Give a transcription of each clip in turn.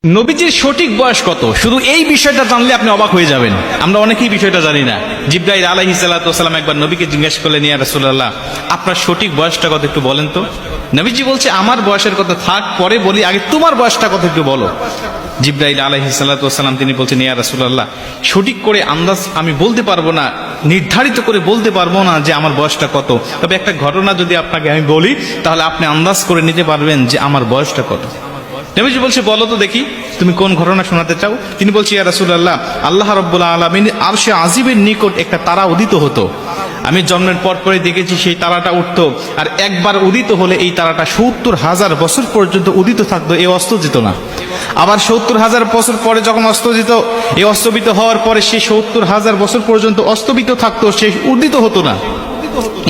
নবীজির সঠিক বয়স কত, শুধু এই বিষয়টা জানলে আপনি অবাক হয়ে যাবেন। আমরা অনেকেই বিষয়টা জানি না। জিবরাইল আলাইহিস সালাতু ওয়াস সালাম একবার নবীকে জিজ্ঞেস করলেন, ইয়া রাসূলুল্লাহ, আপনার সঠিক বয়সটা কত একটু বলেন তো। নবীজি বলছে, আমার বয়সের কথা থাক, পরে বলি, আগে তোমার বয়সটা কত একটু বলো। জিবরাইল আলাইহিস সালাতু ওয়াস সালাম তিনি বলছেন, ইয়া রাসূলুল্লাহ, সঠিক করে আন্দাজ আমি বলতে পারবো না, নির্ধারিত করে বলতে পারবো না যে আমার বয়সটা কত, তবে একটা ঘটনা যদি আপনাকে আমি বলি তাহলে আপনি আন্দাজ করে নিতে পারবেন যে আমার বয়সটা কত। নবীজি বলছে, বলো তো দেখি তুমি কোন ঘটনা শোনাতে চাও। তিনি বলছে, ইয়া রাসূলুল্লাহ, আল্লাহ রাব্বুল আলামিন আরশে আজিমের নিকট একটা তারা উদিত হতো। আমি জন্মের পর পরে দেখেছি সেই তারাটা উঠতো, আর একবার উদিত হলে এই তারাটা ৭০,০০০ বছর পর্যন্ত উদিত থাকতো, এ অস্ত যেত না। আবার ৭০,০০০ বছর পরে যখন অস্ত যেত, এই অস্তবিত হওয়ার পরে সে ৭০,০০০ বছর পর্যন্ত অস্তবিত থাকতো, সে উদিত হতো না।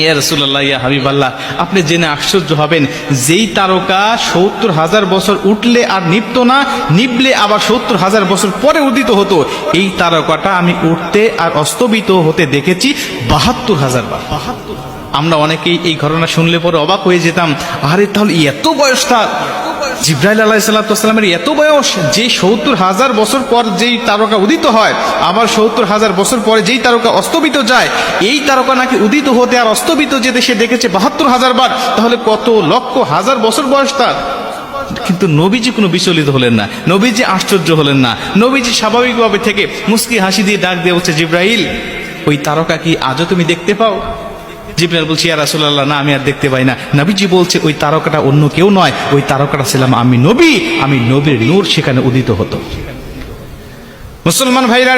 ইয়া রাসূলুল্লাহ, ইয়া হাবিবাল্লাহ, আপনি জেনে আশ্চর্য হবেন, যেই তারকা ৭০,০০০ বছর উঠলে আর নিভতো না, নিভলে আবার ৭০,০০০ বছর পরে উদিত হতো, এই তারকাটা আমি উঠতে আর অস্তবিত হতে দেখেছি ৭২,০০০ বার। আমরা অনেকেই এই ঘটনা শুনলে পরে অবাক হয়ে যেতাম, আরে তাহলে এত বয়স তার, জিবরাইল আলাইহিস সালাতু ওয়াস সালামের এত বয়স, যে ৭০,০০০ বছর পর যেই তারকা উদিত হয়, আবার ৭০,০০০ বছর পরে যেই তারকা অস্তবিত যায়, এই তারকা নাকি উদিত হতে আর অস্তবিত যেতে সে দেখেছে ৭২,০০০ বার। তাহলে কত লক্ষ হাজার বছর বয়স তার। কিন্তু নবীজি কোনো বিচলিত হলেন না, নবীজি আশ্চর্য হলেন না। নবীজি স্বাভাবিকভাবে থেকে মুস্কি হাসি দিয়ে ডাক দিয়ে বলছে, জিবরাইল, ওই তারকা কি আজও তুমি দেখতে পাও? জিবরাইল বলছে, ইয়া রাসূলুল্লাহ, না, আমি আর দেখতে পাই না। নবীজি বলছে, ওই তারকাটা অন্য কেউ নয়, ওই তারকাটা ছিলাম আমি নবী, আমি নবীর নূর সেখানে উদিত হতো। মুসলমান ভাইরা,